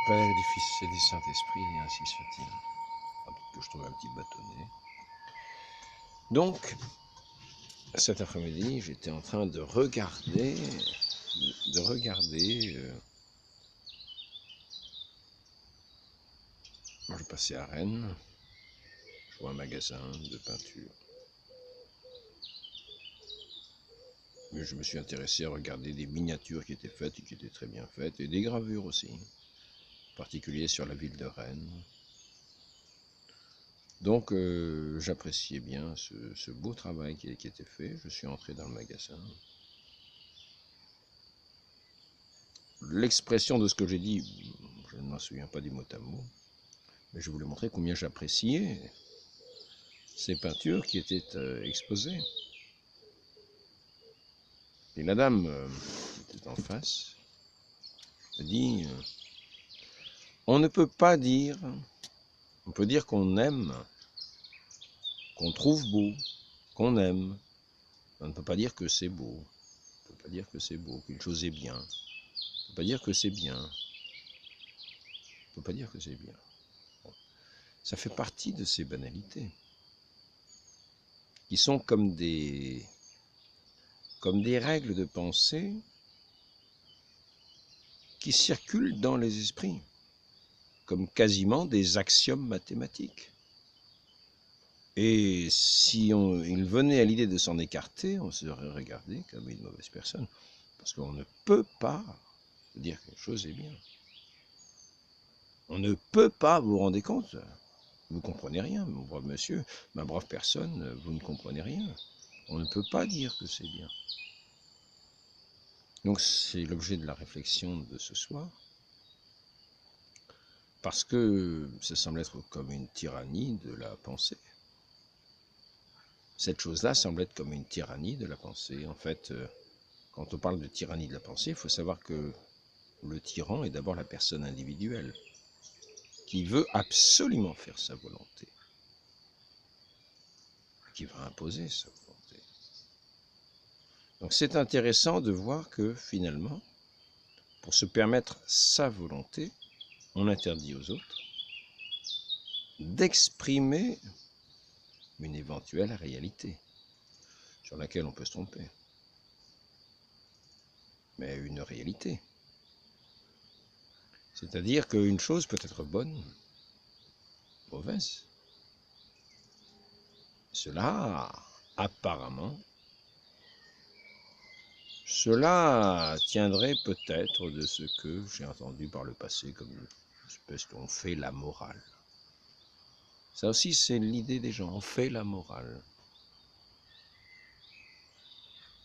Père et du Fils et du Saint-Esprit, et ainsi soit-il. Que je trouve un petit bâtonnet. Donc, cet après-midi, j'étais en train de regarder, moi je passais à Rennes, je vois un magasin de peinture. Mais je me suis intéressé à regarder des miniatures qui étaient faites et qui étaient très bien faites, et des gravures aussi, en particulier sur la ville de Rennes. Donc j'appréciais bien ce beau travail qui était fait. Je suis entré dans le magasin. L'expression de ce que j'ai dit, je ne m'en souviens pas du mot à mot, mais je voulais montrer combien j'appréciais ces peintures qui étaient exposées. Et la dame qui était en face me dit, on ne peut pas dire, on peut dire qu'on aime, qu'on trouve beau, qu'on aime. On ne peut pas dire que c'est beau. On ne peut pas dire que c'est beau, qu'une chose est bien. On ne peut pas dire que c'est bien. On ne peut pas dire que c'est bien. Bon. Ça fait partie de ces banalités qui sont comme des règles de pensée qui circulent dans les esprits, comme quasiment des axiomes mathématiques. Et si il venait à l'idée de s'en écarter, on serait regardé comme une mauvaise personne. Parce qu'on ne peut pas dire que quelque chose est bien. On ne peut pas, vous vous rendez compte? Vous ne comprenez rien, mon brave monsieur, ma brave personne, vous ne comprenez rien. On ne peut pas dire que c'est bien. Donc c'est l'objet de la réflexion de ce soir. Parce que ça semble être comme une tyrannie de la pensée. Cette chose-là semble être comme une tyrannie de la pensée. En fait, quand on parle de tyrannie de la pensée, il faut savoir que le tyran est d'abord la personne individuelle, qui veut absolument faire sa volonté, qui va imposer sa volonté. Donc c'est intéressant de voir que finalement, pour se permettre sa volonté, on interdit aux autres d'exprimer une éventuelle réalité sur laquelle on peut se tromper. Mais une réalité. C'est-à-dire qu'une chose peut être bonne, mauvaise. Cela, apparemment, cela tiendrait peut-être de ce que j'ai entendu par le passé comme une espèce qu'on fait la morale. Ça aussi, c'est l'idée des gens, on fait la morale.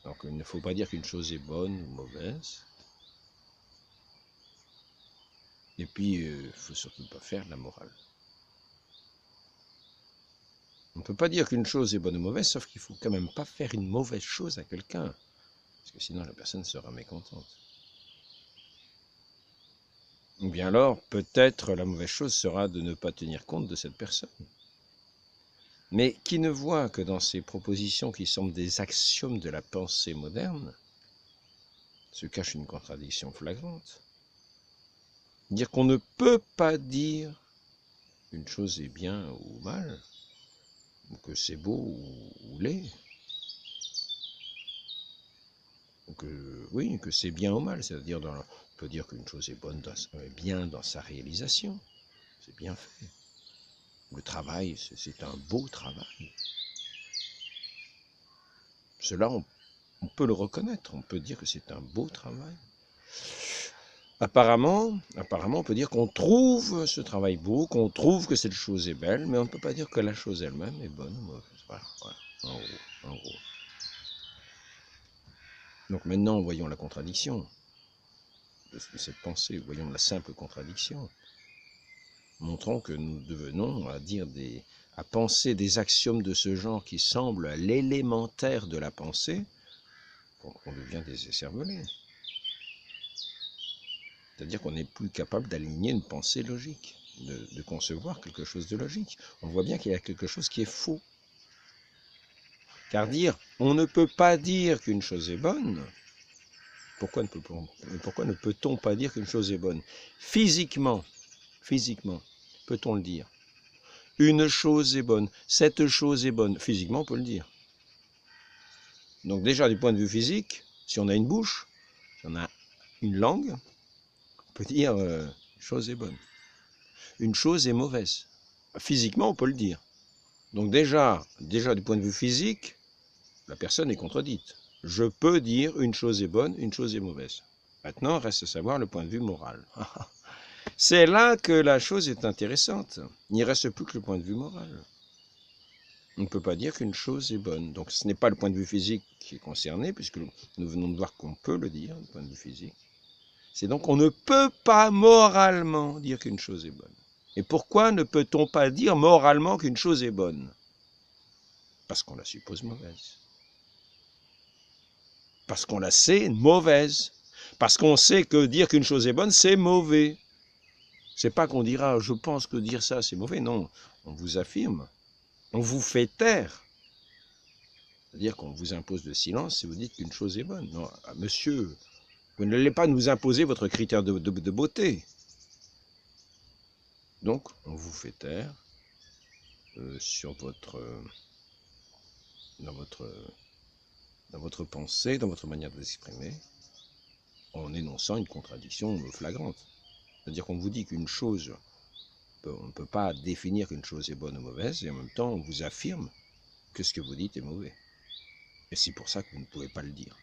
Donc il ne faut pas dire qu'une chose est bonne ou mauvaise. Et puis, il ne faut surtout pas faire la morale. On ne peut pas dire qu'une chose est bonne ou mauvaise, sauf qu'il ne faut quand même pas faire une mauvaise chose à quelqu'un. Parce que sinon la personne sera mécontente. Ou bien alors, peut-être la mauvaise chose sera de ne pas tenir compte de cette personne. Mais qui ne voit que dans ces propositions qui semblent des axiomes de la pensée moderne, se cache une contradiction flagrante. Dire qu'on ne peut pas dire qu'une chose est bien ou mal, ou que c'est beau ou laid, ou que, oui, que c'est bien ou mal, c'est-à-dire on peut dire qu'une chose est bonne, bien dans sa réalisation, c'est bien fait. Le travail, c'est un beau travail. Cela, on peut le reconnaître, on peut dire que c'est un beau travail. Apparemment, on peut dire qu'on trouve ce travail beau, qu'on trouve que cette chose est belle, mais on ne peut pas dire que la chose elle-même est bonne ou mauvaise. Voilà, en gros. Donc maintenant, voyons la contradiction de cette pensée, voyons la simple contradiction. Montrons que nous devenons à penser des axiomes de ce genre qui semblent à l'élémentaire de la pensée, qu'on devient des écervelés. C'est-à-dire qu'on n'est plus capable d'aligner une pensée logique, de concevoir quelque chose de logique. On voit bien qu'il y a quelque chose qui est faux. Car on ne peut pas dire qu'une chose est bonne, Pourquoi ne peut-on pas dire qu'une chose est bonne? Physiquement, peut-on le dire? Une chose est bonne, cette chose est bonne. Physiquement, on peut le dire. Donc déjà, du point de vue physique, si on a une bouche, si on a une langue, on peut dire une chose est bonne. Une chose est mauvaise. Physiquement, on peut le dire. Donc déjà du point de vue physique, la personne est contredite. Je peux dire une chose est bonne, une chose est mauvaise. Maintenant, reste à savoir le point de vue moral. C'est là que la chose est intéressante. Il n'y reste plus que le point de vue moral. On ne peut pas dire qu'une chose est bonne. Donc ce n'est pas le point de vue physique qui est concerné, puisque nous venons de voir qu'on peut le dire, du point de vue physique. C'est donc on ne peut pas moralement dire qu'une chose est bonne. Et pourquoi ne peut-on pas dire moralement qu'une chose est bonne? Parce qu'on la suppose mauvaise. Parce qu'on la sait mauvaise. Parce qu'on sait que dire qu'une chose est bonne, c'est mauvais. C'est pas qu'on dira, je pense que dire ça, c'est mauvais. Non, on vous affirme. On vous fait taire. C'est-à-dire qu'on vous impose le silence si vous dites qu'une chose est bonne. Non, monsieur, vous n'allez pas nous imposer votre critère de beauté. Donc, on vous fait taire sur dans votre pensée, dans votre manière de vous exprimer, en énonçant une contradiction flagrante. C'est-à-dire qu'on vous dit qu'une chose, on ne peut pas définir qu'une chose est bonne ou mauvaise, et en même temps, on vous affirme que ce que vous dites est mauvais. Et c'est pour ça que vous ne pouvez pas le dire.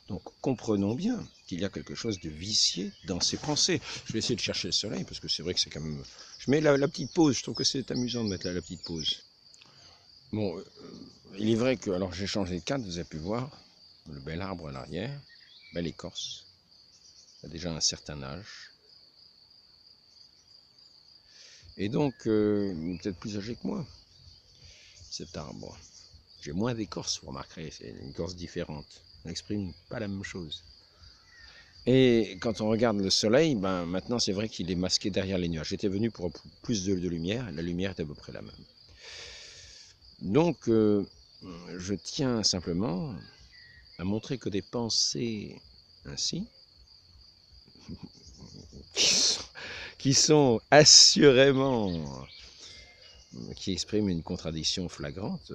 Donc, comprenons bien qu'il y a quelque chose de vicié dans ces pensées. Je vais essayer de chercher le soleil, parce que c'est vrai que c'est quand même... Je mets la petite pause, je trouve que c'est amusant de mettre la petite pause. Bon, il est vrai que... Alors, j'ai changé de cadre, vous avez pu voir, le bel arbre à l'arrière, belle écorce, il a déjà un certain âge. Et donc, il est peut-être plus âgé que moi, cet arbre. J'ai moins d'écorce, vous remarquerez, c'est une écorce différente. On n'exprime pas la même chose. Et quand on regarde le soleil, ben maintenant c'est vrai qu'il est masqué derrière les nuages. J'étais venu pour plus de lumière, la lumière est à peu près la même. Donc, je tiens simplement à montrer que des pensées ainsi, qui sont assurément, qui expriment une contradiction flagrante,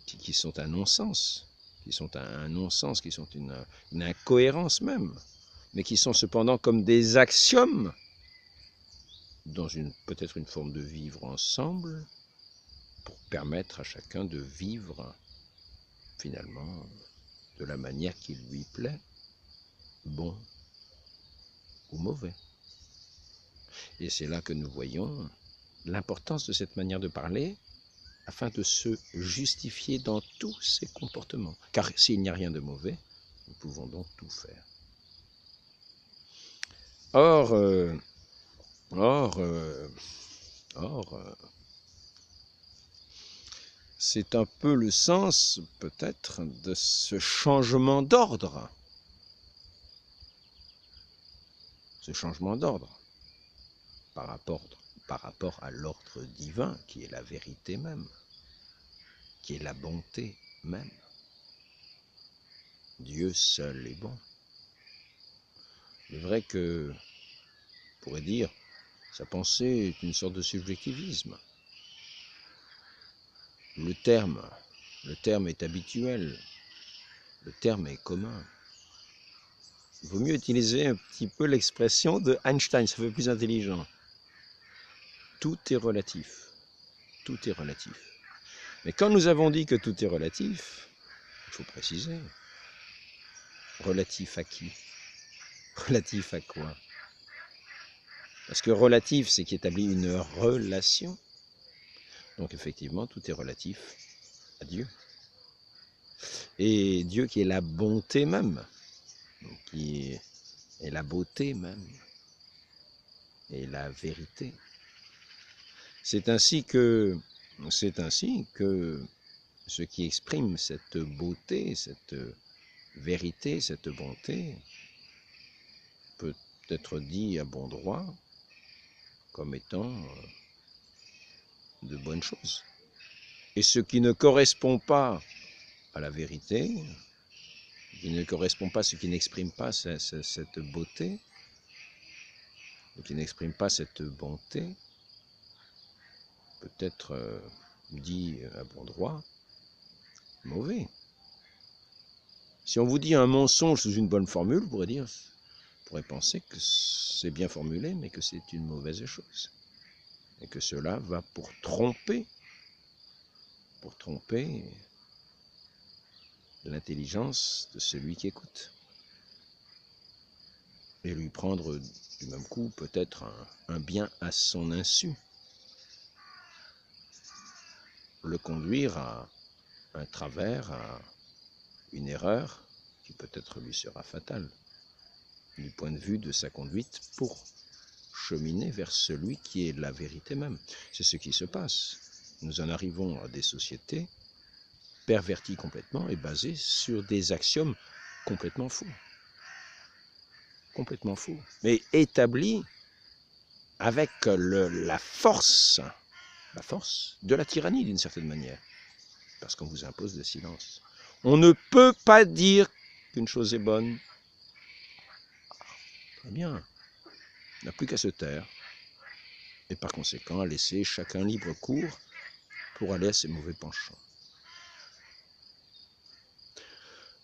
qui sont un non-sens, qui sont une incohérence même, mais qui sont cependant comme des axiomes dans peut-être une forme de vivre ensemble pour permettre à chacun de vivre finalement de la manière qui lui plaît, bon ou mauvais. Et c'est là que nous voyons l'importance de cette manière de parler afin de se justifier dans tous ses comportements. Car s'il n'y a rien de mauvais, nous pouvons donc tout faire. Or, c'est un peu le sens, peut-être, de ce changement d'ordre. Ce changement d'ordre par rapport à l'ordre divin, qui est la vérité même, qui est la bonté même. Dieu seul est bon. Il est vrai que, on pourrait dire, sa pensée est une sorte de subjectivisme. Le terme est habituel, le terme est commun. Il vaut mieux utiliser un petit peu l'expression de Einstein, ça fait plus intelligent. Tout est relatif. Tout est relatif. Mais quand nous avons dit que tout est relatif, il faut préciser. Relatif à qui? Relatif à quoi? Parce que relatif, c'est qui établit une relation. Donc effectivement, tout est relatif à Dieu. Et Dieu qui est la bonté même, qui est la beauté même, et la vérité. C'est ainsi que ce qui exprime cette beauté, cette vérité, cette bonté, peut être dit à bon droit comme étant de bonnes choses. Et ce qui ne correspond pas à la vérité, qui ne correspond pas, ce qui n'exprime pas cette beauté, qui n'exprime pas cette bonté, peut être dit à bon droit, mauvais. Si on vous dit un mensonge sous une bonne formule, vous pourrez penser que c'est bien formulé, mais que c'est une mauvaise chose. Et que cela va pour tromper l'intelligence de celui qui écoute. Et lui prendre du même coup peut-être un bien à son insu. Le conduire à un travers, à une erreur qui peut-être lui sera fatale, du point de vue de sa conduite pour cheminer vers celui qui est la vérité même. C'est ce qui se passe. Nous en arrivons à des sociétés perverties complètement et basées sur des axiomes complètement faux. Complètement faux. Mais établis avec la force de la tyrannie d'une certaine manière. Parce qu'on vous impose le silence. On ne peut pas dire qu'une chose est bonne. Très bien. On n'a plus qu'à se taire. Et par conséquent, à laisser chacun libre cours pour aller à ses mauvais penchants.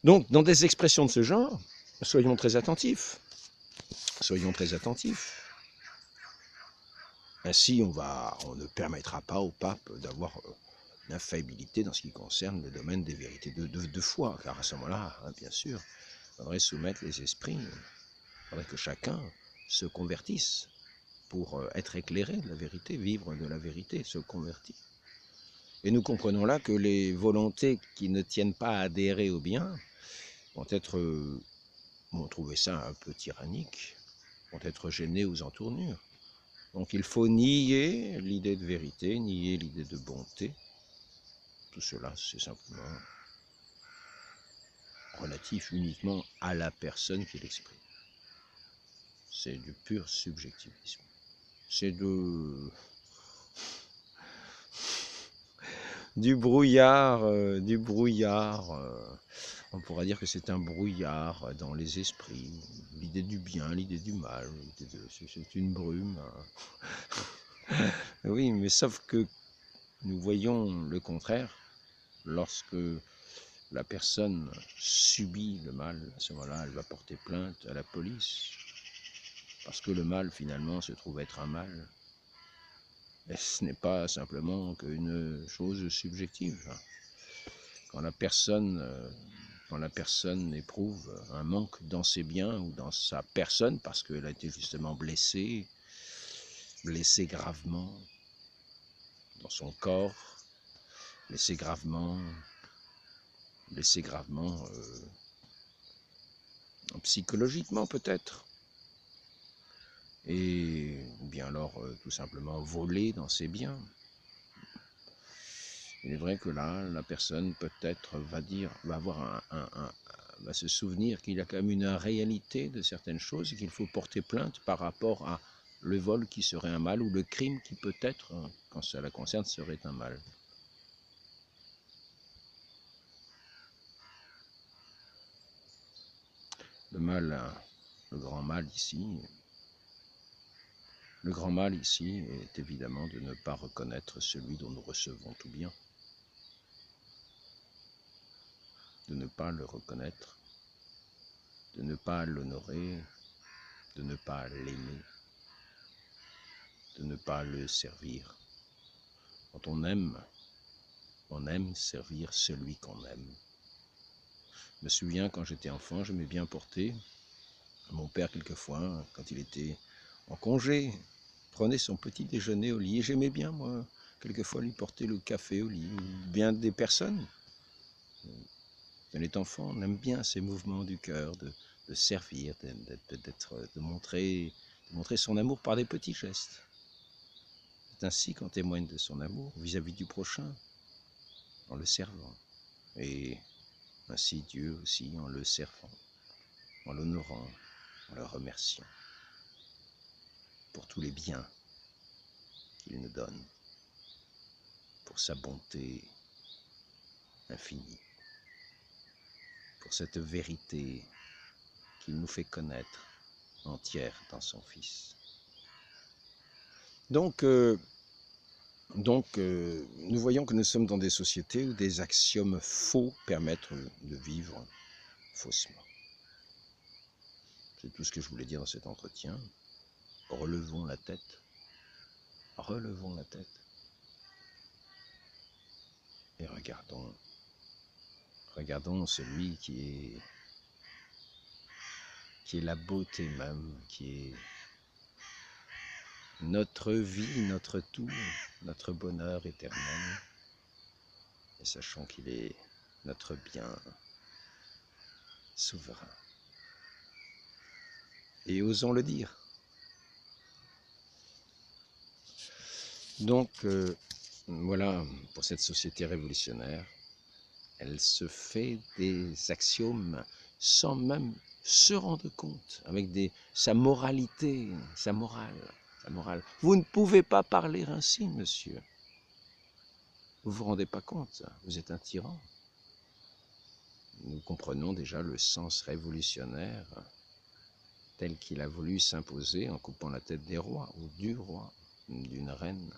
Donc, dans des expressions de ce genre, soyons très attentifs. Soyons très attentifs. Ainsi, on ne permettra pas au pape d'avoir l'infaillibilité dans ce qui concerne le domaine des vérités de foi, car à ce moment-là, hein, bien sûr, il faudrait soumettre les esprits, il faudrait que chacun se convertisse pour être éclairé de la vérité, vivre de la vérité, se convertir. Et nous comprenons là que les volontés qui ne tiennent pas à adhérer au bien vont trouver ça un peu tyrannique, vont être gênées aux entournures. Donc il faut nier l'idée de vérité, nier l'idée de bonté. Tout cela, c'est simplement relatif uniquement à la personne qui l'exprime. C'est du pur subjectivisme. C'est du brouillard, on pourrait dire que c'est un brouillard dans les esprits, l'idée du bien, l'idée du mal, c'est une brume. Oui, mais sauf que nous voyons le contraire lorsque la personne subit le mal. À ce moment-là, elle va porter plainte à la police, parce que le mal, finalement, se trouve être un mal. Et ce n'est pas simplement qu'une chose subjective. Quand la personne éprouve un manque dans ses biens ou dans sa personne, parce qu'elle a été justement blessée gravement dans son corps, blessée gravement psychologiquement peut-être, ou bien alors tout simplement volée dans ses biens. Il est vrai que là, la personne peut-être va se souvenir qu'il y a quand même une réalité de certaines choses et qu'il faut porter plainte par rapport à le vol qui serait un mal ou le crime qui peut-être, quand ça la concerne, serait un mal. Le grand mal ici est évidemment de ne pas reconnaître celui dont nous recevons tout bien. De ne pas le reconnaître, de ne pas l'honorer, de ne pas l'aimer, de ne pas le servir. Quand on aime servir celui qu'on aime. Je me souviens, quand j'étais enfant, j'aimais bien porter mon père quelquefois, quand il était en congé, prenait son petit déjeuner au lit, et j'aimais bien, moi, quelquefois lui porter le café au lit, ou bien des personnes. Quand on est enfant, on aime bien ces mouvements du cœur, de servir, de montrer son amour par des petits gestes. C'est ainsi qu'on témoigne de son amour vis-à-vis du prochain, en le servant. Et ainsi Dieu aussi, en le servant, en l'honorant, en le remerciant pour tous les biens qu'il nous donne, pour sa bonté infinie. pour cette vérité qu'il nous fait connaître entière dans son Fils. Donc, nous voyons que nous sommes dans des sociétés où des axiomes faux permettent de vivre faussement. C'est tout ce que je voulais dire dans cet entretien. Relevons la tête. Relevons la tête. Et regardons celui qui est la beauté même, qui est notre vie, notre tout, notre bonheur éternel. Et sachons qu'il est notre bien souverain. Et osons le dire. Donc, voilà, pour cette société révolutionnaire, elle se fait des axiomes sans même se rendre compte, avec sa moralité, sa morale. Vous ne pouvez pas parler ainsi, monsieur. Vous ne vous rendez pas compte, vous êtes un tyran. Nous comprenons déjà le sens révolutionnaire tel qu'il a voulu s'imposer en coupant la tête des rois, ou du roi, d'une reine,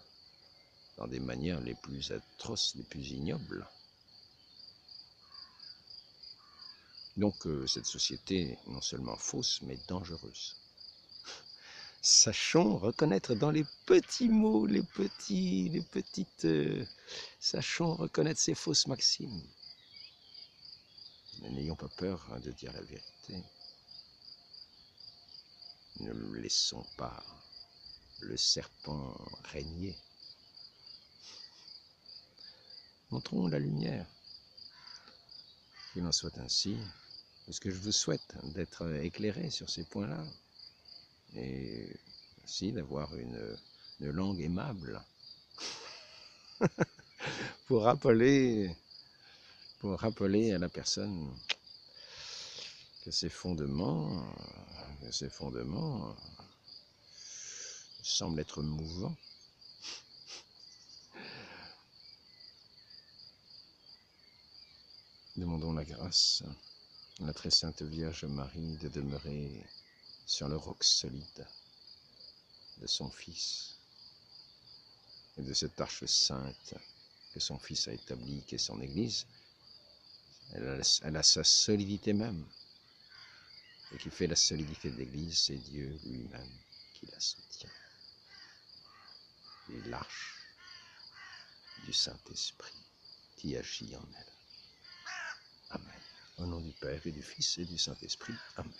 dans des manières les plus atroces, les plus ignobles. Donc cette société est non seulement fausse, mais dangereuse. Sachons reconnaître dans les petits mots, sachons reconnaître ces fausses maximes. N'ayons pas peur de dire la vérité. Ne laissons pas le serpent régner. Montrons la lumière. Qu'il en soit ainsi, parce que je vous souhaite d'être éclairé sur ces points-là, et aussi d'avoir une langue aimable pour rappeler à la personne que ses fondements semblent être mouvants. Demandons la grâce à la très sainte Vierge Marie de demeurer sur le roc solide de son Fils et de cette arche sainte que son Fils a établie, qu'est son Église. Elle a sa solidité même. Et qui fait la solidité de l'Église, c'est Dieu lui-même qui la soutient. Et l'arche du Saint-Esprit qui agit en elle. Amen. Au nom du Père et du Fils et du Saint-Esprit. Amen.